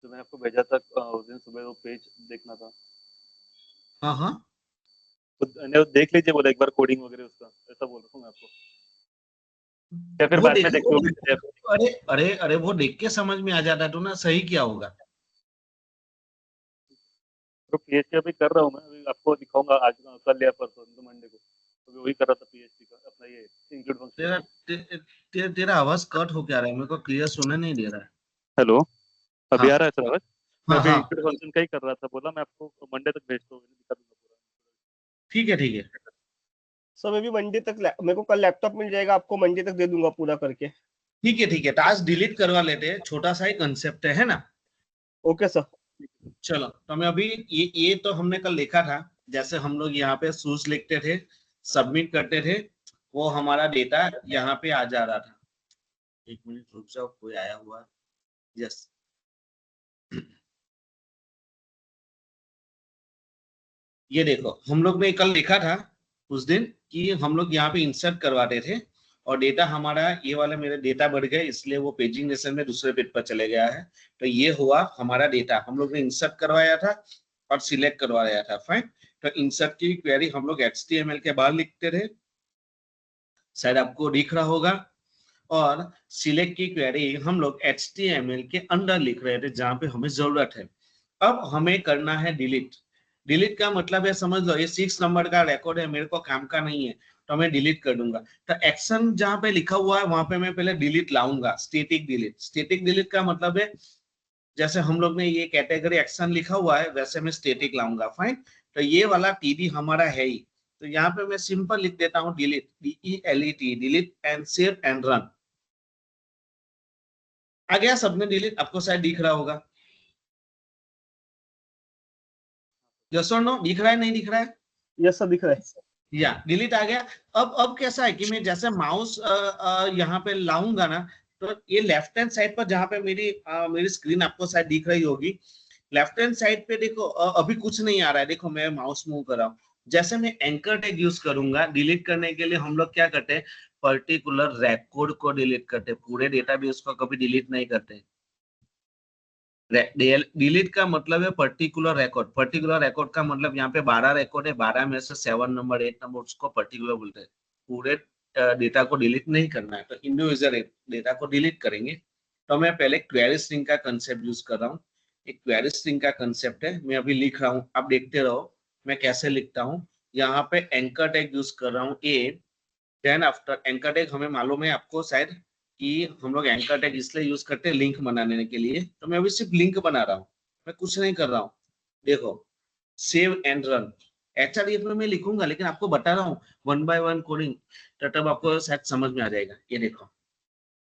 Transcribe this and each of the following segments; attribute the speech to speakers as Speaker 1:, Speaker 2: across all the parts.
Speaker 1: जो मैंने आपको भेजा था उस दिन सुबह, वो पेज देखना था।
Speaker 2: हाँ हाँ,
Speaker 1: तो देख लीजिए बोला एक बार कोडिंग वगैरह उसका, ऐसा बोल रहा हूँ मैं आपको, या फिर
Speaker 2: वो
Speaker 1: बाद में
Speaker 2: देखो
Speaker 1: देख
Speaker 2: वो
Speaker 1: लोगे।
Speaker 2: अरे अरे अरे, वो देख के समझ में आ जाता तो ना सही क्या होगा।
Speaker 1: तो पीएचपी अभी कर रहा हूँ मैं, अभी आपको दिखाऊंगा आज, कल या परसों, तो मंडे को अभी वही कर रहा था पीएचपी का अपना, ये इंक्लूड फंक्शन
Speaker 2: तेरा
Speaker 1: का।
Speaker 2: तेरा आवाज कट हो क्या रहा है, मेरे को क्लियर सुनने नहीं दे रहा है।
Speaker 1: हेलो, अभी आ
Speaker 2: हाँ
Speaker 1: रहा है सर आवाज? मैं
Speaker 2: हाँ
Speaker 1: अभी
Speaker 2: हाँ,
Speaker 1: इंक्लूड फंक्शन का ही कर रहा था, बोला मैं आपको मंडे तक भेजता हूँ, दिखा दूंगा पूरा।
Speaker 2: ठीक है ठीक है।
Speaker 3: सर मैं भी मंडे तक मेरे को कल लैपटॉप मिल जाएगा, आपको मंडे तक दे दूंगा पूरा करके।
Speaker 2: ठीक है, टास्क डिलीट करवा लेते हैं, छोटा सा ही कंसेप्ट है ना।
Speaker 3: Okay sir.
Speaker 2: चलो तो मैं अभी ये तो हमने कल लिखा था, जैसे हम लोग यहाँ पे शूज लिखते थे, सबमिट करते थे, वो हमारा डेटा यहाँ पे आ जा रहा था। एक मिनट रुक जाओ, कोई आया हुआ है। यस, ये देखो हम लोग ने कल लिखा था उस दिन कि हम लोग यहाँ पे इंसर्ट करवाते थे, और डेटा हमारा ये वाला मेरे डेटा बढ़ गया, इसलिए वो पेजिंग नेशन में दूसरे पेज पर चले गया है। तो ये हुआ हमारा डेटा, हम लोग ने इंसर्ट करवाया था और सिलेक्ट करवाया था। फाइन। तो इंसर्ट की क्वेरी हम लोग HTML के बाहर लिखते थे, शायद आपको दिख रहा होगा, और सिलेक्ट की क्वेरी हम लोग HTML के अंदर लिख रहे थे जहां पे हमें जरूरत है। अब हमें करना है डिलीट। डिलीट का मतलब है, समझ लो ये 6 नंबर का रिकॉर्ड है, मेरे को काम का नहीं है, तो मैं डिलीट कर दूंगा। तो एक्शन जहां पे लिखा हुआ है वहां पे मैं पहले डिलीट लाऊंगा, स्टैटिक डिलीट। स्टैटिक डिलीट का मतलब है, जैसे हम लोग ने ये कैटेगरी एक्शन लिखा हुआ है वैसे मैं स्टैटिक लाऊंगा। फाइन। तो ये वाला टीडी हमारा है ही, तो यहाँ पे मैं सिंपल लिख देता हूँ delete, DELET, delete and save and run. आ गया सबने डिलीट, आपको शायद दिख रहा होगा। यस और नो, दिख रहा है नहीं दिख रहा है?
Speaker 3: यस सर, दिख रहा है।
Speaker 2: या डिलीट आ गया। अब कैसा है कि मैं जैसे माउस यहाँ पे लाऊंगा ना, तो ये लेफ्ट हैंड साइड पर जहां पे मेरी स्क्रीन आपको शायद दिख रही होगी, लेफ्ट हैंड साइड पे देखो, अभी कुछ नहीं आ रहा है, देखो मैं माउस मूव कर रहा हूँ। जैसे मैं एंकर टैग यूज करूंगा डिलीट करने के लिए, हम लोग क्या करते हैं, पर्टिकुलर रिकॉर्ड को डिलीट करते हैं, पूरे डेटाबेस को कभी डिलीट नहीं करते। डिलीट का मतलब है पर्टिकुलर रिकॉर्ड। पर्टिकुलर रिकॉर्ड का मतलब यहाँ पे 12 रिकॉर्ड है, 12 में से 7 नंबर 8 नंबर उसको पर्टिकुलर बोलते हैं। पूरे डेटा को डिलीट नहीं करना है, तो इंडिविजुअल डेटा को डिलीट करेंगे। तो मैं पहले क्वेरी स्ट्रिंग का कंसेप्ट यूज कर रहा हूँ। एक क्वेरी स्ट्रिंग का कंसेप्ट है, मैं अभी लिख रहा हूँ, आप देखते रहो मैं कैसे लिखता हूँ। यहाँ पे एंकर टैग यूज कर रहा हूँ ए, देन आफ्टर एंकर टैग हमें मालूम है आपको शायद कि हम लोग एंकर टैग इसलिए यूज करते हैं लिंक बनाने के लिए, तो मैं अभी सिर्फ लिंक बना रहा हूँ, मैं कुछ नहीं कर रहा हूँ। देखो, सेव एंड रन। HRDF में मैं लिखूंगा, लेकिन आपको बता रहा हूँ वन बाय वन कोडिंग, तो तब आपको शायद समझ में आ जाएगा। ये देखो,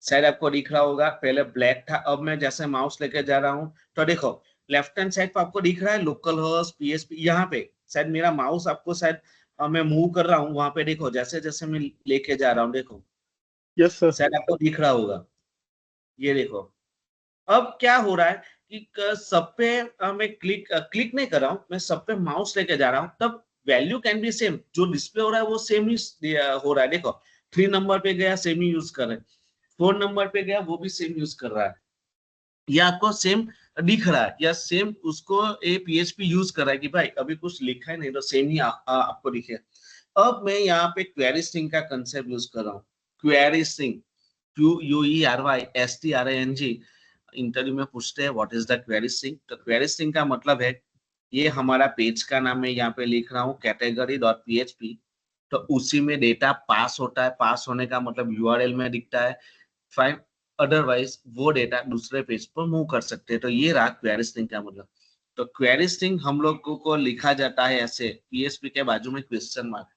Speaker 2: शायद आपको दिख रहा होगा, पहले ब्लैक था, अब मैं जैसे माउस लेके जा रहा हूँ तो देखो लेफ्ट हैंड साइड पर आपको दिख रहा है लोकल होस्ट PHP। यहाँ पे शायद मेरा माउस आपको शायद मैं मूव कर रहा हूँ, वहां पे देखो जैसे जैसे मैं लेके जा रहा हूँ, देखो
Speaker 3: यस सर।
Speaker 2: शायद आपको दिख रहा होगा। ये देखो, अब क्या हो रहा है कि सब पे मैं क्लिक नहीं कर रहा हूँ, मैं सब पे माउस लेके जा रहा हूँ, तब वैल्यू कैन बी सेम, जो डिस्प्ले हो रहा है वो सेम ही हो रहा है। देखो 3 नंबर पे गया सेम ही यूज कर रहे हैं, 4 नंबर पे गया वो भी सेम यूज कर रहा है, या आपको सेम दिख रहा है, या सेम उसको ए PHP यूज कर रहा है कि भाई अभी कुछ लिखा है नहीं तो सेम ही आपको दिखे। अब मैं यहाँ पे क्वेरी स्ट्रिंग का कंसेप्ट यूज कर रहा हूँ। Query string, QUERY STRING। Interview में पूछते हैं what is the query string, तो क्वेरी स्ट्रिंग का मतलब है, ये हमारा पेज का नाम है, यहाँ पे लिख रहा हूँ category.php। तो उसी में डेटा पास होता है, पास होने का मतलब URL में दिखता है। फाइन। अदरवाइज वो डेटा दूसरे पेज पर मूव कर सकते हैं, तो ये रहा क्वेरी स्ट्रिंग का मतलब। तो क्वेरी स्ट्रिंग हम लोग को लिखा जाता है ऐसे, PHP के बाजू में क्वेश्चन मार्क।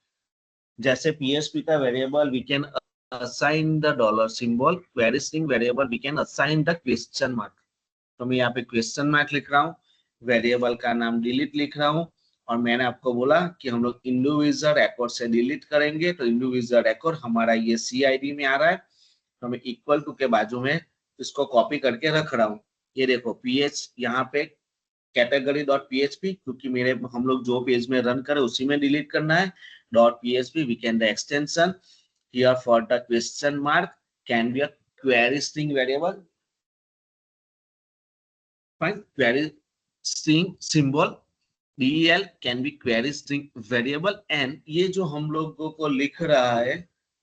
Speaker 2: जैसे PHP का variable we can assign the dollar symbol, query string variable we can assign the question mark। तो मैं यहाँ पे क्वेश्चन मार्क लिख रहा हूँ, वेरिएबल का नाम डिलीट लिख रहा हूँ, और मैंने आपको बोला कि हम लोग इंडिविजुअल रिकॉर्ड से डिलीट करेंगे, तो इंडिविजुअल रिकॉर्ड हमारा ये CID में आ रहा है, तो मैं इक्वल टू के बाजू में इसको कॉपी करके रख रहा हूँ। ये देखो PH यहाँ पे category.php, क्योंकि मेरे हम लोग जो पेज में रन करें उसी में डिलीट करना है। .php we can the extension here for the question mark can be a query string variable। Fine, query string symbol del can be query string variable and ये जो हम लोगों को लिख रहा है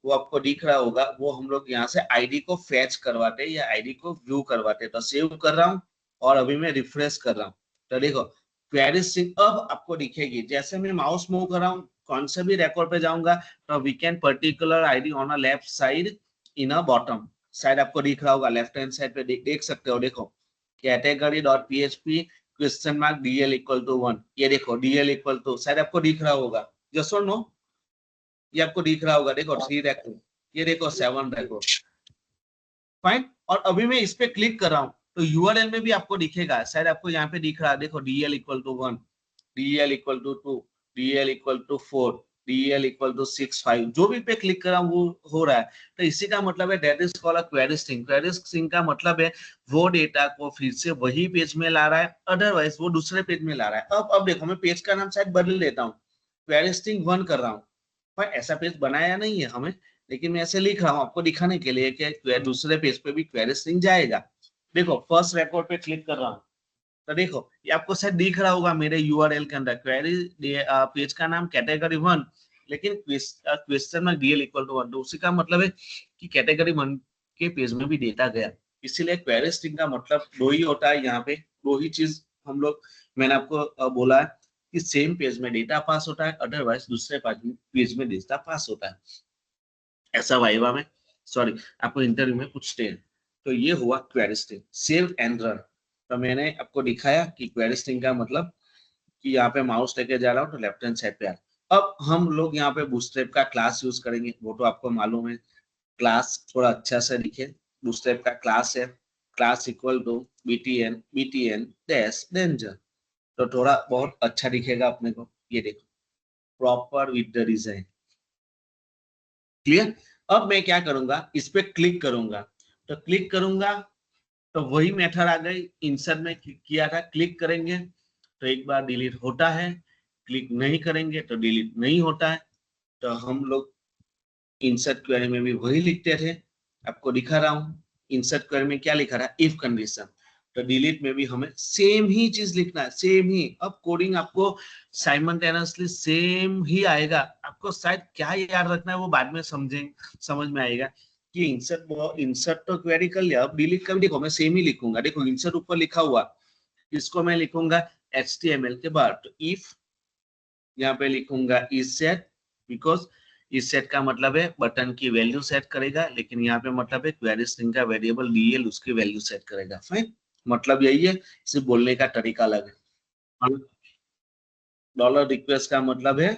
Speaker 2: वो आपको दिख रहा होगा, वो हम लोग यहाँ से आईडी को फैच करवाते हैं या आईडी को व्यू करवाते हैं। तो सेव कर रहा हूँ और अभी मैं रिफ्रेश कर रहा हूँ, तो देखो क्वेरी स्ट्रिंग अब आपको दिखेगी। जैसे मैं माउस मूव कर रहा हूँ, कौन से भी रिकॉर्ड पे जाऊंगा तो we can particular ID on a left side in a bottom side आपको दिख रहा होगा, लेफ्ट हैंड साइड पे देख सकते हो। देखो category dot PHP question mark DL equal to 1, ये देखो डीएल इक्वल टू, शायद आपको दिख रहा होगा, यस और नो, ये आपको दिख रहा होगा। देखो 3 रिकॉर्ड, ये देखो 7 रिकॉर्ड, फाइन। और अभी मैं इस पे क्लिक कर रहा हूँ तो यूआरएल में भी आपको दिखेगा, शायद आपको यहाँ पे दिख रहा है, देखो DL equal to 1, DL equal to 2, DL equal to 4, DL equal to 6 5, जो भी पे क्लिक कर रहा हूँ वो हो रहा है। तो इसी का मतलब है that is called a query string. Query string का मतलब है वो डेटा को फिर से वही पेज में ला रहा है, अदरवाइज वो दूसरे पेज में ला रहा है। अब देखो मैं पेज का नाम शायद बदल देता हूँ, क्वेरी स्ट्रिंग 1 कर रहा हूँ, पर ऐसा पेज बनाया नहीं है हमें, लेकिन मैं ऐसे लिख रहा हूँ आपको दिखाने के लिए कि दूसरे पेज पे भी क्वेरी स्ट्रिंग जाएगा। देखो फर्स्ट रिकॉर्ड पे क्लिक कर रहा हूँ तो देखो ये आपको शायद दिख रहा होगा मेरे यूआरएल के अंदर क्वेरी पेज का नाम कैटेगरी 1, लेकिन क्वेश्चन में डीएल इक्वल टू 1, तो उसी का मतलब है कि कैटेगरी 1 के पेज में भी डेटा गया। इसीलिए क्वेरी स्ट्रिंग का मतलब दो ही होता है, यहाँ पे दो ही चीज हम लोग, मैंने आपको बोला है कि सेम पेज में डेटा पास होता है, अदरवाइज दूसरे पेज में डेटा पास होता है। ऐसा वाइवा में, सॉरी आपको इंटरव्यू में पूछते हैं। तो ये हुआ query string. Save and run, तो मैंने आपको दिखाया कि क्वेरी स्ट्रिंग का मतलब कि यहाँ पे माउस लेके जा रहा हूँ तो लेफ्ट हैंड साइड पे आ। अब हम लोग यहाँ पे बूटस्ट्रैप का क्लास यूज करेंगे, वो तो आपको मालूम है। क्लास थोड़ा अच्छा से लिखे, बूटस्ट्रैप का क्लास है class equal to BTN dash danger, तो थोड़ा बहुत अच्छा दिखेगा अपने को। ये देखो proper with the design, clear. अब मैं क्या करूंगा, इस पे क्लिक करूंगा, तो क्लिक करूंगा तो वही मेथड आ गई, इंसर्ट में किया था, क्लिक करेंगे तो एक बार डिलीट होता है, क्लिक नहीं करेंगे तो डिलीट नहीं होता है। तो हम लोग इंसर्ट क्वेरी में भी वही लिखते थे, आपको दिखा रहा हूँ। इंसर्ट क्वेरी में क्या लिखा रहा, इफ कंडीशन, तो डिलीट में भी हमें सेम ही चीज लिखना है, सेम ही। अब कोडिंग आपको साइमल्टेनियसली सेम ही आएगा, आपको शायद क्या याद रखना है वो बाद में समझ में आएगा कि इंसर्ट तो क्वेरी कर लिया, अब डिलीट का भी देखो मैं सेम ही लिखूंगा। देखो इंसर्ट ऊपर लिखा हुआ, इसको मैं लिखूंगा HTML के बाद, तो इफ यहाँ पे लिखूंगा इज सेट, बिकॉज इस सेट का मतलब है बटन की वैल्यू सेट करेगा, लेकिन यहाँ पे मतलब है क्वेरी स्ट्रिंग का वेरिएबल डीएल उसकी वैल्यू सेट करेगा। फाइन, मतलब यही है, सिर्फ बोलने का तरीका अलग है। डॉलर रिक्वेस्ट का मतलब है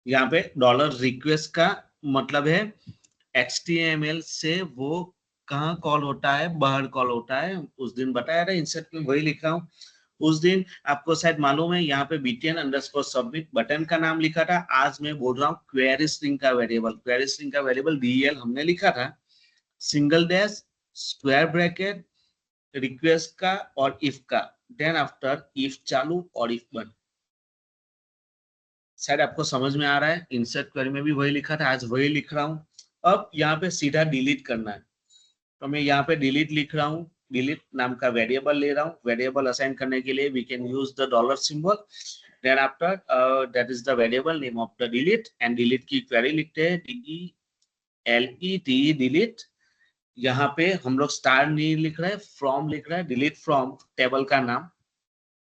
Speaker 2: यहाँ पे डॉलर रिक्वेस्ट का मतलब है HTML से वो कहाँ कॉल होता है, बाहर कॉल होता है। उस दिन बताया था इंसर्ट में, वही लिखा हूँ। उस दिन आपको शायद मालूम है यहाँ पे BTN अंडरस्कोर सबमिट बटन का नाम लिखा था, आज मैं बोल रहा हूँ क्वेरी स्ट्रिंग का वेरिएबल, क्वेरी स्ट्रिंग का वेरिएबल DL हमने लिखा था, single dash square bracket request का और इफ का, देन आफ्टर इफ चालू और इफ बंद। शायद आपको समझ में आ रहा है, इंसर्ट क्वेरी में भी वही लिखा था, आज वही लिख रहा हूँ। अब यहाँ पे सीधा डिलीट करना है, तो मैं यहाँ पे डिलीट लिख रहा हूँ, डिलीट नाम का वेरिएबल ले रहा हूँ। वेरिएबल असाइन करने के लिए we can use the dollar symbol, then after that is the variable name of the delete, and delete की क्वेरी लिखते हैं DELET डिलीट। यहाँ पे हम लोग स्टार नहीं लिख रहे हैं, फ्रॉम लिख रहे हैं, डिलीट फ्रॉम टेबल का नाम,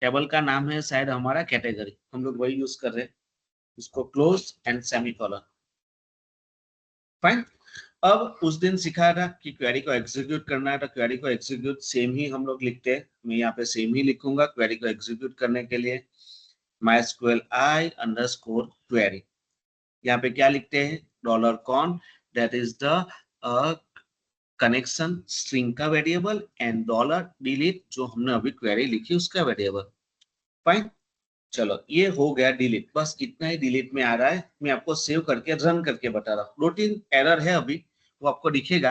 Speaker 2: टेबल का नाम है शायद हमारा कैटेगरी, हम लोग वही यूज कर रहे हैं, उसको क्लोज एंड सेमीकोलन। फाइन, अब उस दिन सिखाया था कि क्वेरी को एग्जीक्यूट करना है, तो क्वेरी को एग्जीक्यूट सेम ही हम लोग लिखते हैं, मैं यहाँ पे सेम ही लिखूंगा। क्वेरी को एग्जीक्यूट करने के लिए MySQL I अंडरस्कोर क्वेरी, यहाँ पे क्या लिखते हैं, $con that is the connection string का वेरिएबल, एंड $delete जो हमने अभी क्वेरी लिखी उसका वेरिएबल। फाइन, चलो ये हो गया डिलीट, बस इतना ही डिलीट में आ रहा है। मैं आपको सेव करके रन करके बता रहा हूँ, 2-3 एरर है अभी, वो आपको दिखेगा,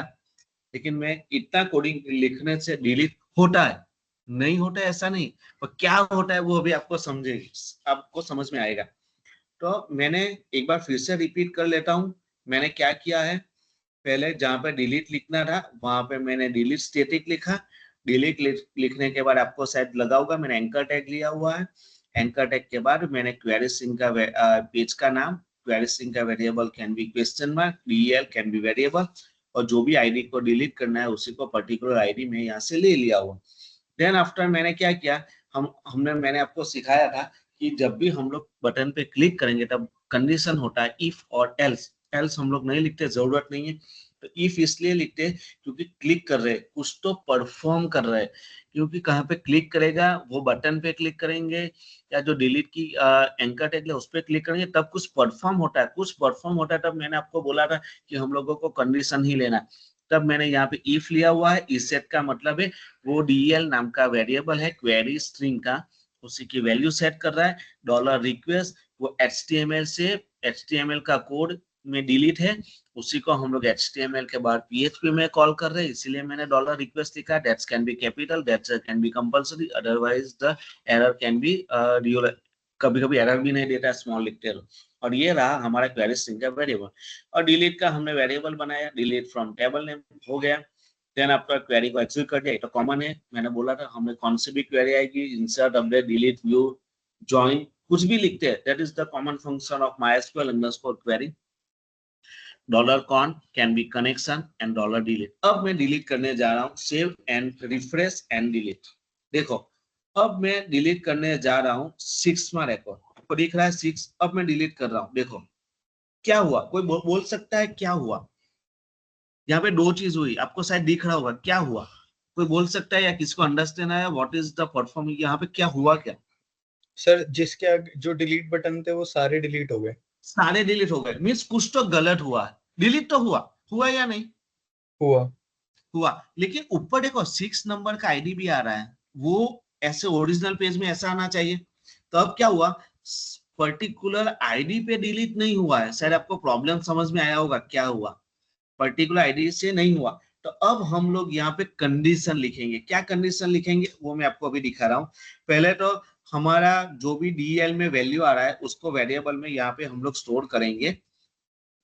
Speaker 2: लेकिन मैं इतना कोडिंग लिखने से डिलीट होता है, नहीं होता है ऐसा नहीं, पर क्या होता है वो अभी आपको समझेगी, आपको समझ में आएगा। तो मैंने एक बार फिर से रिपीट कर लेता हूँ मैंने क्या किया है, पहले जहां पे डिलीट लिखना था वहां पे मैंने डिलीट स्टैटिक लिखा। डिलीट लिखने के बाद आपको शायद लगा होगा मैंने एंकर टैग लिया हुआ है। एंकर टैग के बाद मैंने क्वेरी स्ट्रिंग का पेज का नाम, क्वेरी स्ट्रिंग का variable can be question mark, DL can be variable, और जो भी आईडी को डिलीट करना है उसी को पर्टिकुलर आईडी में यहाँ से ले लिया हुआ। देन आफ्टर मैंने क्या किया, मैंने आपको सिखाया था कि जब भी हम लोग बटन पे क्लिक करेंगे तब कंडीशन होता है इफ और एल्स। एल्स हम लोग नहीं लिखते, जरूरत नहीं है। तो इफ इसलिए लिखते हैं क्योंकि क्लिक कर रहे हैं, कुछ तो परफॉर्म कर रहे हैं। क्योंकि कहाँ पे क्लिक करेगा, वो बटन पे क्लिक करेंगे या जो डिलीट की एंकर टैग है उस पर क्लिक करेंगे तब कुछ परफॉर्म होता है, कुछ परफॉर्म होता है। तब मैंने आपको बोला था कि हम लोगों को कंडीशन ही लेना है। तब मैंने यहाँ पे इफ लिया हुआ है। इस सेट का मतलब है वो डीएल नाम का वेरिएबल है क्वेरी स्ट्रिंग का, उसी की वैल्यू सेट कर रहा है। डॉलर रिक्वेस्ट वो एचटीएमएल से, एचटीएमएल का कोड में डिलीट है, उसी को हम लोग एचटीएमएल के बाद पीएचपी में कॉल कर रहे हैं, इसीलिए मैंने डॉलर रिक्वेस्ट लिखा। That's can be capital, that's can be compulsory, otherwise the error can be real. कभी कभी एरर भी नहीं देता, स्मॉल लिखते रहो। और ये रहा हमारा क्वेरी स्ट्रिंग का वेरिएबल। और डिलीट का हमने वेरिएबल बनाया, डिलीट फ्रॉम टेबल नेम हो गया। देन आपका क्वेरी को एक्सिक्यूट कर दिया। तो कॉमन है, मैंने बोला था हमें कौन सी भी क्वेरी आएगी, insert, update, delete, view, join, कुछ भी लिखते हैं, that is the common function of MySQL underscore query. Dollar con can be connection and dollar delete. अब मैं डिलीट करने जा रहा हूँ, save and refresh and delete. देखो अब मैं डिलीट करने जा रहा हूँ 6वां रिकॉर्ड, आपको दिख रहा है 6। अब मैं डिलीट कर रहा हूँ, देखो क्या हुआ, कोई बोल सकता है क्या हुआ? यहाँ पे दो चीज हुई, आपको शायद दिख रहा होगा क्या हुआ। कोई बोल सकता है या किसको अंडरस्टैंड है व्हाट इज द परफॉर्मेंस, यहाँ पे क्या हुआ? क्या
Speaker 4: सर जिसके आगे जो डिलीट बटन थे वो सारे डिलीट हो गए।
Speaker 2: सारे डिलीट हो गए, मीन्स कुछ तो गलत हुआ। डिलीट तो हुआ या नहीं
Speaker 4: हुआ।
Speaker 2: लेकिन ऊपर देखो 6 नंबर का आईडी भी आ रहा है, वो ऐसे ओरिजिनल पेज में ऐसा आना चाहिए। तो अब क्या हुआ, पर्टिकुलर आईडी पे डिलीट नहीं हुआ है। शायद आपको प्रॉब्लम समझ में आया होगा क्या हुआ, पर्टिकुलर आईडी से नहीं हुआ। तो अब हम लोग यहाँ पे कंडीशन लिखेंगे। क्या कंडीशन लिखेंगे वो मैं आपको अभी दिखा रहा हूँ। पहले तो हमारा जो भी डीएल में वैल्यू आ रहा है उसको वेरिएबल में यहाँ पे हम लोग स्टोर करेंगे।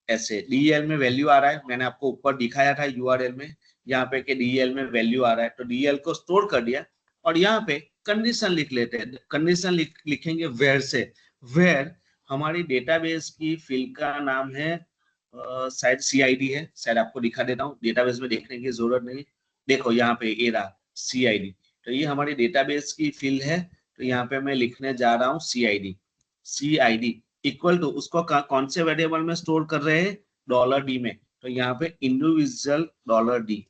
Speaker 2: ऐसे डीएल में वैल्यू आ रहा है, मैंने आपको ऊपर दिखाया था यूआरएल में, यहाँ पे कि डीएल में वैल्यू आ रहा है तो डीएल को स्टोर कर दिया। और यहाँ पे कंडीशन लिख लेते हैं। कंडीशन लिखेंगे वेयर से। वेयर हमारी डेटाबेस की फील्ड का नाम है, शायद सीआईडी है, शायद आपको दिखा देता हूँ, डेटाबेस में देखने की जरूरत नहीं। देखो यहाँ पे ये रहा सीआईडी, तो ये हमारी डेटाबेस की फील्ड है। तो यहाँ पे मैं लिखने जा रहा हूँ सीआईडी। सीआईडी इक्वल टू उसको कौन से वेरिएबल में स्टोर कर रहे हैं, डॉलर डी में। तो यहाँ पे इंडिविजुअल डॉलर डी।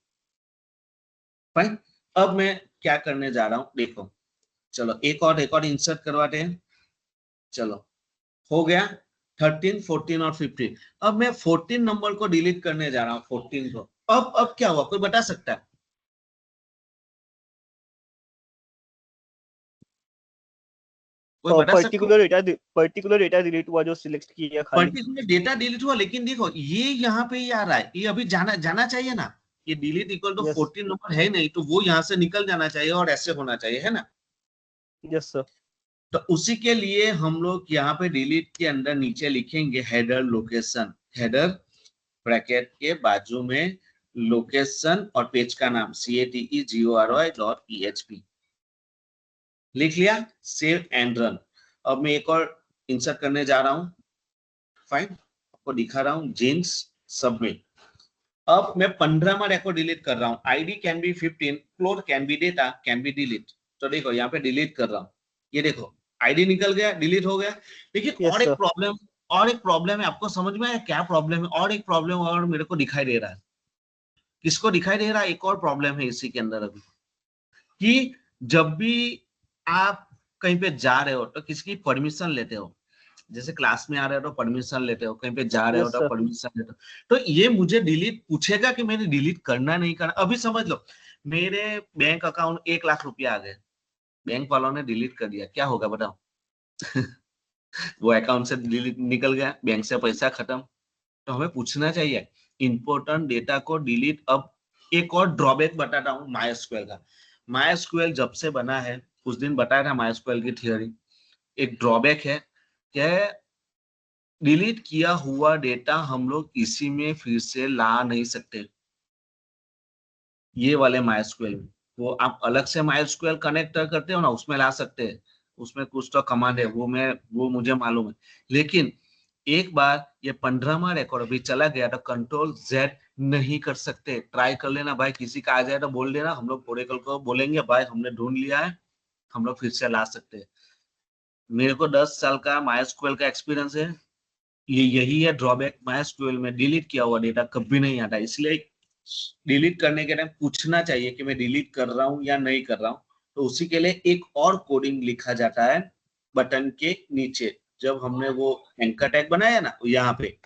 Speaker 2: फाइन। अब मैं क्या करने जा रहा हूँ देखो, चलो एक और इंसर्ट करवाते हैं। चलो हो गया 13, 14 और 15। अब मैं 14 नंबर को डिलीट करने जा रहा हूँ, 14 को। अब क्या हुआ, कोई बता सकता है? कोई बता सकता है?
Speaker 3: पर्टिकुलर डेटा डिलीट हुआ जो सिलेक्ट किया खाली।
Speaker 2: पर्टिकुलर डेटा डिलीट हुआ, लेकिन देखो ये यहाँ पे ही आ रहा है, ये अभी जाना चाहिए ना। ये डिलीट इक्वल टू 14 नंबर है नहीं, तो वो यहाँ से निकल जाना चाहिए और ऐसे होना चाहिए, है ना?
Speaker 3: Yes sir.
Speaker 2: तो उसी के लिए हम लोग यहाँ पे डिलीट के अंदर नीचे लिखेंगे हेडर लोकेशन। हेडर ब्रैकेट के बाजू में लोकेशन और पेज का नाम categori.php लिख लिया। Save and run. अब मैं एक और इंसर्ट करने जा रहा हूँ। फाइन, आपको दिखा रहा हूँ, जीन्स सबमिट। अब मैं 15वां रिकॉर्ड डिलीट कर रहा हूँ। ID can be 15, floor can be data can B delete. तो देखो यहाँ पे डिलीट कर रहा हूँ, ये देखो आईडी निकल गया, डिलीट हो गया। लेकिन और एक प्रॉब्लम है, आपको समझ में आया क्या प्रॉब्लम है? और एक प्रॉब्लम और मेरे को दिखाई दे रहा है। किसको दिखाई दे रहा है? एक और प्रॉब्लम है इसी के अंदर अभी, कि जब भी आप कहीं पे जा रहे हो तो किसकी परमिशन लेते हो। जैसे क्लास में आ रहे हो तो परमिशन लेते हो, कहीं पे जा रहे हो तो परमिशन लेते हो। तो ये मुझे डिलीट पूछेगा कि मैंने डिलीट करना नहीं करना। अभी समझ लो मेरे बैंक अकाउंट 1 लाख रुपया आ गए, बैंक वालों ने डिलीट कर दिया, क्या होगा बताओ? वो अकाउंट से डिलीट निकल गया, बैंक से पैसा खत्म। तो हमें पूछना चाहिए इंपॉर्टेंट डेटा को डिलीट। अब एक और ड्रॉबैक बताता हूँ MySQL का। MySQL जब से बना है, उस दिन बताया था MySQL की थियोरी। एक ड्रॉबैक है कि डिलीट किया हुआ डेटा हम लोग इसी में फिर से ला नहीं सकते, ये वाले MySQL में। वो आप अलग से MySQL कनेक्ट करते हो ना, उसमें ला सकते हैं, उसमें कुछ तो कमांड है, वो मुझे मालूम है। लेकिन एक बार ये 15वां रिकॉर्ड अभी चला गया तो Ctrl+Z नहीं कर सकते। ट्राई कर लेना भाई, किसी का आ जाए तो बोल देना, हम लोग ओरेकल को बोलेंगे भाई हमने ढूंढ लिया है, हम लोग फिर से ला सकते हैं। मेरे को 10 साल का MySQL का एक्सपीरियंस है, ये यही है ड्रॉबैक MySQL में, डिलीट किया हुआ डेटा कभी नहीं आता। इसलिए डिलीट करने के टाइम पूछना चाहिए कि मैं डिलीट कर रहा हूँ या नहीं कर रहा हूँ। तो उसी के लिए एक और कोडिंग लिखा जाता है बटन के नीचे। जब हमने वो एंकर टैग बनाया ना, यहाँ पे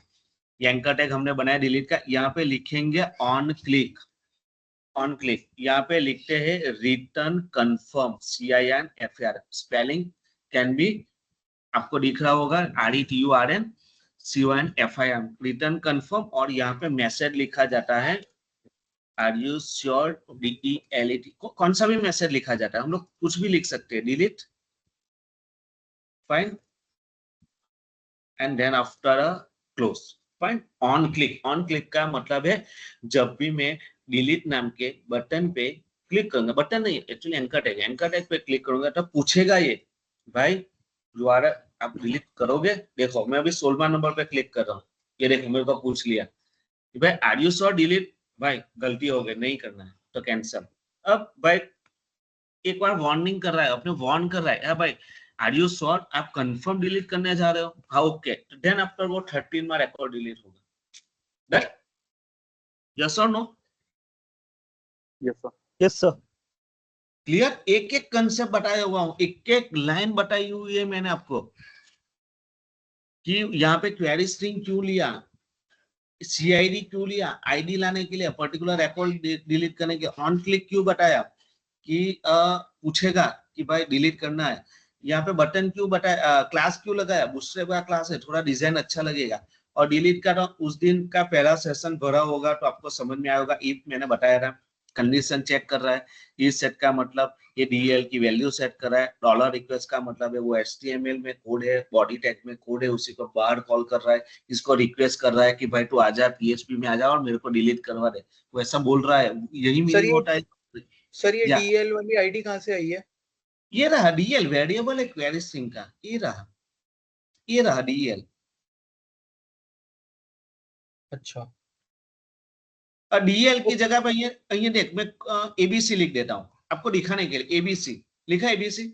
Speaker 2: एंकर टैग हमने बनाया डिलीट का, यहाँ पे लिखेंगे ऑन क्लिक, ऑन क्लिक यहाँ पे लिखते हैं return confirm, CINFR, spelling can be आपको दिख रहा होगा, RETURNCONFIRM, रिटर्न कंफर्म। और यहाँ पे मैसेज लिखा जाता है आर यू श्योर, DELET, कौन सा भी मैसेज लिखा जाता है, हम लोग कुछ भी लिख सकते हैं, delete, fine, and then after a close, fine. On click का मतलब है जब भी मैं डिलीट नाम के बटन पे क्लिक करूंगा, बटन नहीं एक्चुअली एंकर टैग पे क्लिक करूंगा तो पूछेगा ये भाई दोबारा आप डिलीट करोगे। देखो मैं अभी 16वां नंबर पे क्लिक कर रहा हूँ, ये देखो मेरे को पूछ लिया भाई आर यू श्योर डिलीट, भाई गलती हो गई नहीं करना है तो कैंसिल। अब भाई एक बार वार्निंग कर रहा है, अपने वार्न कर रहा है भाई आर यू श्योर आप कंफर्म डिलीट करने जा रहे हो, हाँ ओके, देन आफ्टर वो 13वां रिकॉर्ड डिलीट होगा, दैट यस और no?
Speaker 1: Yes sir.
Speaker 3: Yes sir.
Speaker 2: Clear? एक एक कंसेप्ट बताया हुआ हूं, एक एक लाइन बताई हुई है मैंने आपको कि यहाँ पे क्वेरी स्ट्रिंग क्यों लिया, CID क्यों लिया, ID लाने के लिए, पर्टिकुलर रिकॉर्ड डिलीट करने के, ऑन क्लिक क्यों बताया कि पूछेगा कि भाई डिलीट करना है, यहाँ पे बटन क्यों बताया, क्लास क्यों लगाया, दूसरे का क्लास है, थोड़ा डिजाइन अच्छा लगेगा। और डिलीट का तो उस दिन का पहला सेशन भरा होगा तो आपको समझ में आएगा, इफ मैंने बताया था कंडीशन चेक कर रहा है, इस सेट का मतलब ये DL की वैल्यू सेट कर रहा है, डॉलर रिक्वेस्ट का मतलब है वो HTML में कोड है, बॉडी टैग में कोड है, उसी को बाहर कॉल कर रहा है, इसको रिक्वेस्ट कर रहा है कि भाई तू आजा PHP में आजा और मेरे को डिलीट करवा दे, वो ऐसा बोल रहा है, यही
Speaker 4: सर
Speaker 2: मीनिंग होता है।
Speaker 4: सर ये
Speaker 2: या
Speaker 4: DL वाली आईडी कहाँ से आई है?
Speaker 2: ये रहा DL, वेरिएबल है क्वेरी स्ट्रिंग का, ये रहा DL।
Speaker 4: अच्छा
Speaker 2: और DL की जगह पे ये देख मैं ABC लिख देता हूँ आपको दिखाने के लिए, ABC लिखा, ABC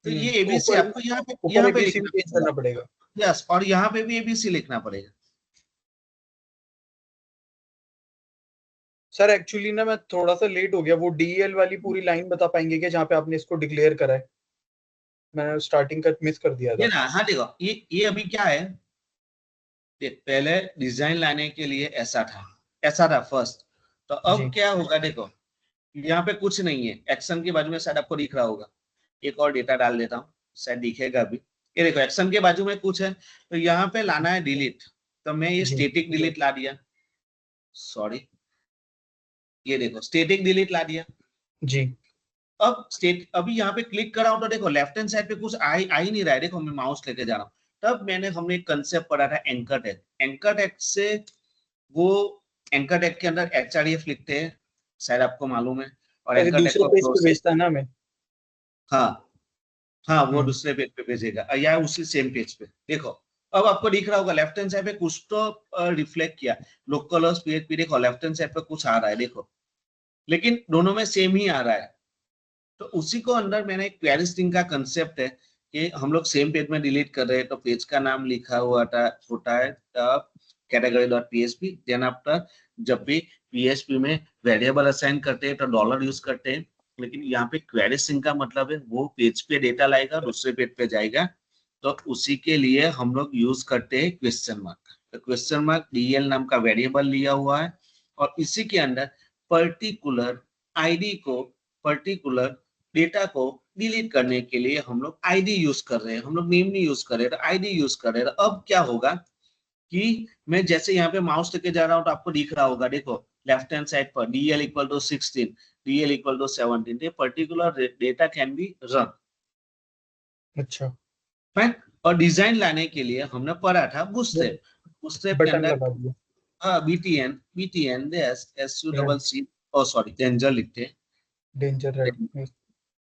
Speaker 2: तो ये ABC
Speaker 4: ऊपर
Speaker 2: आपको यहाँ
Speaker 4: ऊपर
Speaker 2: पे
Speaker 4: ABC
Speaker 2: लिखना
Speaker 4: चेंज करना पड़ेगा।
Speaker 2: यस, और यहाँ पे भी ABC लिखना पड़ेगा।
Speaker 4: सर एक्चुअली ना मैं थोड़ा सा लेट हो गया, वो DL वाली पूरी लाइन बता पाएंगे क्या जहाँ पे आपने इसको डिक्लेयर करा है? मैंने स्टार्टिंग का मिस कर दिया
Speaker 2: ये
Speaker 4: था।
Speaker 2: ना, हाँ देखो ये अभी क्या है, पहले डिजाइन लाने के लिए ऐसा था फर्स्ट, तो
Speaker 4: जी
Speaker 2: अब क्या होगा देखो, यहाँ पे कुछ नहीं है, एक्शन के बाजू में शायद आपको दिख रहा होगा, एक और डेटा डाल देता हूँ शायद दिखेगा अभी, ये देखो एक्शन के बाजू में कुछ है, तो यहाँ पे लाना है डिलीट, तो मैं ये
Speaker 4: जी
Speaker 2: स्टेटिक डिलीट ला दिया, सॉरी ये देखो स्टेटिक डिलीट ला दिया।
Speaker 4: जी
Speaker 2: अब अभी यहाँ पे क्लिक करा हूं तो देखो लेफ्ट हैंड साइड पे कुछ आ ही नहीं रहा है, देखो मैं माउस लेके जा रहा हूँ, तब हमने एक कंसेप्ट पढ़ा था एंकर टैग, एंकर टैग से वो एंकर टैग के अंदर HREF लिखते हैं, शायद आपको मालूम है, और
Speaker 4: अरे
Speaker 2: एंकर टैग
Speaker 4: दूसरे
Speaker 2: को
Speaker 4: पेज पे
Speaker 2: प्रोसेस,
Speaker 4: भेजता है ना हमें।
Speaker 2: हाँ हाँ वो
Speaker 4: हम्म
Speaker 2: दूसरे पेज पे भेजेगा या उसी सेम पेज पे, देखो अब आपको दिख रहा होगा लेफ्ट हैंड साइड पे कुछ तो रिफ्लेक्ट किया, लोकल PHP, देखो लेफ्ट हैंड साइड पे कुछ आ रहा है देखो, लेकिन दोनों में सेम ही आ रहा है। तो उसी को अंदर मैंने एक क्वेरी स्ट्रिंग का कंसेप्ट है कि हम लोग सेम पेज में डिलीट कर रहे हैं, तो पेज का नाम लिखा हुआ होता है category.php, देन आफ्टर जब भी PHP में वेरिएबल असाइन करते हैं तो डॉलर यूज करते हैं, लेकिन यहाँ पे क्वेरी स्ट्रिंग का मतलब है वो पेज पे डेटा लाएगा, दूसरे पेज पे जाएगा, तो उसी के लिए हम लोग यूज करते हैं क्वेश्चन मार्क। तो क्वेश्चन मार्क DL नाम का वेरिएबल लिया हुआ है, और इसी के अंदर पर्टिकुलर ID को, पर्टिकुलर डेटा को डिलीट करने के लिए हम लोग ID यूज कर रहे हैं, हम लोग नेम नहीं यूज कर रहे, ID यूज कर रहे हैं। अब क्या होगा कि मैं जैसे यहाँ पे माउस लेके जा रहा हूँ तो आपको दिख रहा होगा, देखो लेफ्ट हैंड साइड पर DL equal to 16, DL equal to 17, particular data can be run,
Speaker 4: अच्छा
Speaker 2: फाइन। और डिजाइन लाने के लिए हमने पढ़ा था बूटस्ट्रैप के
Speaker 4: बटन
Speaker 2: अंदर
Speaker 4: लगा दिया।
Speaker 2: हाँ बीटीएन SU ओ सॉरी डेंजर लिखते हैं
Speaker 4: डेंजर रेड।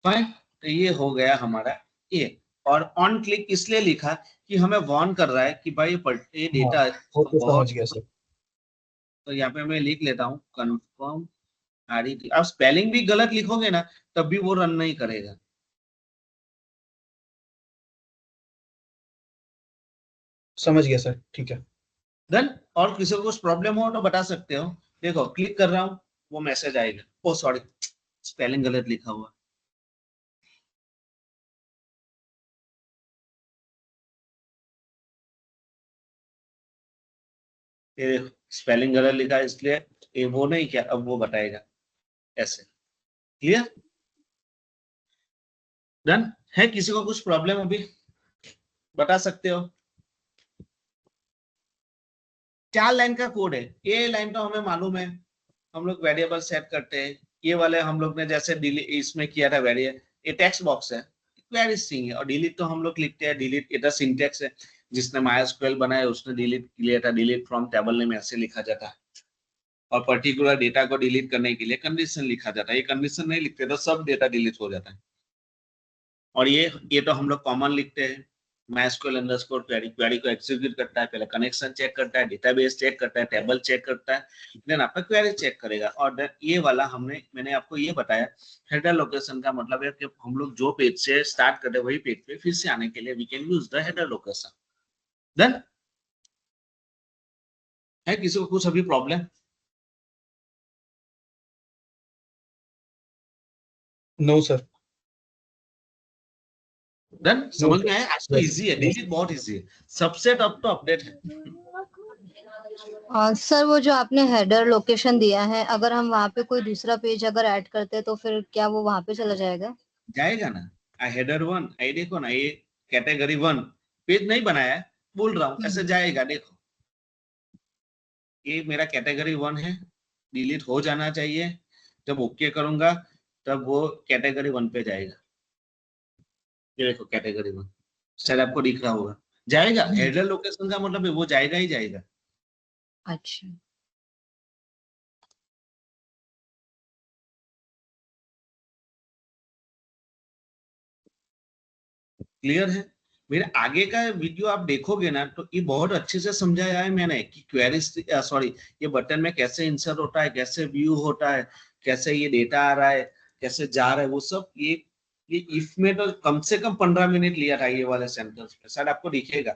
Speaker 2: फाइन। तो ये हो गया हमारा ये। और ऑन क्लिक इसलिए लिखा कि हमें वार्न कर रहा है कि भाई ये डेटा
Speaker 4: वो तो
Speaker 2: बहुत,
Speaker 4: समझ गया सर।
Speaker 2: तो यहाँ पे मैं लिख लेता हूँ कंफर्म RET। आप स्पेलिंग भी गलत लिखोगे ना तब भी वो रन नहीं करेगा।
Speaker 4: समझ गया सर, ठीक है।
Speaker 2: डन। और किसी को कुछ प्रॉब्लम हो तो बता सकते हो। देखो क्लिक कर रहा हूँ वो मैसेज आएगा, ओ सॉरी स्पेलिंग गलत लिखा हुआ। ये स्पेलिंग गलत लिखा इसलिए ये वो नहीं किया, अब वो बताएगा ऐसे। क्लियर? डन है? किसी को कुछ प्रॉब्लम अभी बता सकते हो? 4 लाइन का कोड है। ये लाइन तो हमें मालूम है, हम लोग वेरिएबल सेट करते हैं। ये वाले हम लोग ने जैसे डिलीट इसमें किया था वेरिएबल, ये टेक्स्ट बॉक्स है, क्वेरी स्ट्रिंग है। और डिलीट तो हम लोग लिखते हैं, डिलीट ये तो सिंटैक्स है। जिसने MySQL बनाया उसने डिलीट किया था, डिलीट फ्रॉम टेबल नेम ऐसे लिखा जाता है। और पर्टिकुलर डेटा को डिलीट करने के लिए कंडीशन लिखा जाता है। ये कंडीशन नहीं लिखते तो सब डेटा डिलीट हो जाता है। और ये तो हम लोग कॉमन लिखते हैं, MySQL अंडरस्कोर क्वेरी, क्वेरी को एग्जीक्यूट करता है, पहले कनेक्शन चेक करता है, डेटाबेस चेक करता है, टेबल चेक करता है, देन आपका क्वेरी चेक करेगा। और देन ये वाला मैंने आपको ये बताया हेडर लोकेशन का मतलब है कि हम लोग जो पेज से स्टार्ट करते हैं वही पेज पे फिर से आने के लिए we can use the header location. Then है किसी को कुछ अभी problem?
Speaker 4: No sir.
Speaker 2: Then
Speaker 4: no
Speaker 2: समझ में आया? आज तो
Speaker 4: सर।
Speaker 2: इजी है, डिलीट बहुत इजी है, सबसे टफ तो अपडेट है।
Speaker 5: सर वो जो आपने हेडर लोकेशन दिया है, अगर हम वहाँ पे कोई दूसरा पेज अगर ऐड करते हैं तो फिर क्या वो वहाँ पे चला जाएगा?
Speaker 2: जाएगा ना। हेडर 1 ये देखो ना, ये कैटेगरी 1 पेज नहीं बनाया है, बोल रहा हूँ ऐसे जाएगा। देखो ये मेरा कैटेगरी 1 है, डिलीट हो जाना चाहिए। जब ओके करूंगा तब वो कैटेगरी 1 पे जाएगा। ये देखो कैटेगरी 1 शायद आपको दिख रहा होगा, जाएगा। हेडर लोकेशन का मतलब है वो जाएगा ही जाएगा।
Speaker 5: अच्छा।
Speaker 2: क्लियर है? मेरे आगे का वीडियो आप देखोगे ना तो ये बहुत अच्छे से समझाया है मैंने कि क्वेरी सॉरी ये बटन में कैसे इंसर्ट होता है, कैसे व्यू होता है, कैसे ये डेटा आ रहा है, कैसे जा रहा है, वो सब ये इफ में तो कम से कम 15 मिनट लिया था ये वाले सेंटेंस में। शायद आपको दिखेगा,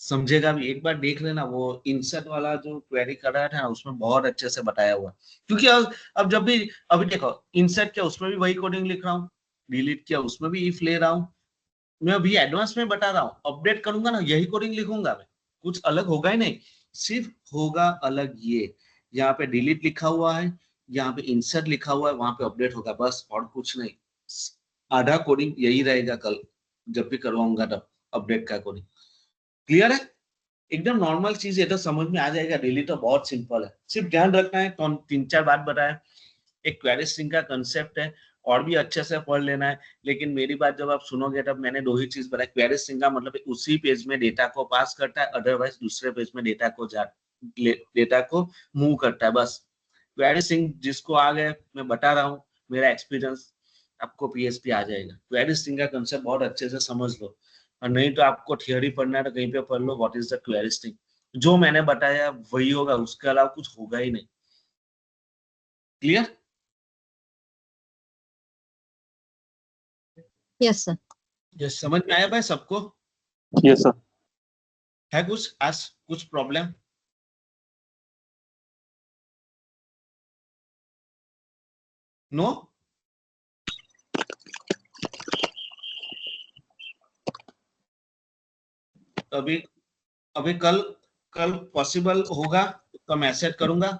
Speaker 2: समझेगा भी। एक बार देख लेना, वो इंसर्ट वाला जो क्वेरी कर रहा था ना उसमें बहुत अच्छे से बताया हुआ। क्योंकि अब जब भी अभी देखो इंसर्ट किया उसमें भी वही कोडिंग लिख रहा हूँ, डिलीट किया उसमें भी इफ ले रहा हूँ। मैं अभी एडवांस में बता रहा हूँ, अपडेट करूंगा ना यही कोडिंग लिखूंगा मैं, कुछ अलग होगा ही नहीं। सिर्फ होगा अलग ये, यहाँ पे डिलीट लिखा हुआ है, यहाँ पे इंसर्ट लिखा हुआ है, वहां पे अपडेट होगा, बस और कुछ नहीं। आधा कोडिंग यही रहेगा कल जब भी करवाऊंगा तब अपडेट का कोडिंग। क्लियर है? एकदम नॉर्मल चीज है तो समझ में आ जाएगा। डिलीट तो बहुत सिंपल है, सिर्फ ध्यान रखना है। तो 3-4 बात बताया, एक क्वेरी स्ट्रिंग का कंसेप्ट है, और भी अच्छे से पढ़ लेना है। लेकिन मेरी बात जब आप सुनोगे तब मैंने 2 ही चीज बताई। क्वेरी स्ट्रिंग का मतलब उसी पेज में डेटा को पास करता है, अदरवाइज दूसरे पेज में डेटा को मूव करता है, बस। क्वेरी स्ट्रिंग जिसको आ गए, मैं बता रहा हूँ मेरा एक्सपीरियंस, आपको PHP आ जाएगा। क्वेरी स्ट्रिंग का कंसेप्ट बहुत अच्छे से समझ लो, और नहीं तो आपको थियोरी पढ़ना है तो कहीं पे पढ़ लो what is the query string. जो मैंने बताया वही होगा, उसके अलावा कुछ होगा ही नहीं। क्लियर?
Speaker 5: Yes sir.
Speaker 4: यस
Speaker 2: समझ में आया भाई सबको?
Speaker 1: Yes sir.
Speaker 2: है कुछ आज कुछ प्रॉब्लम? नो? अभी अभी कल कल पॉसिबल होगा तो मैसेज करूंगा।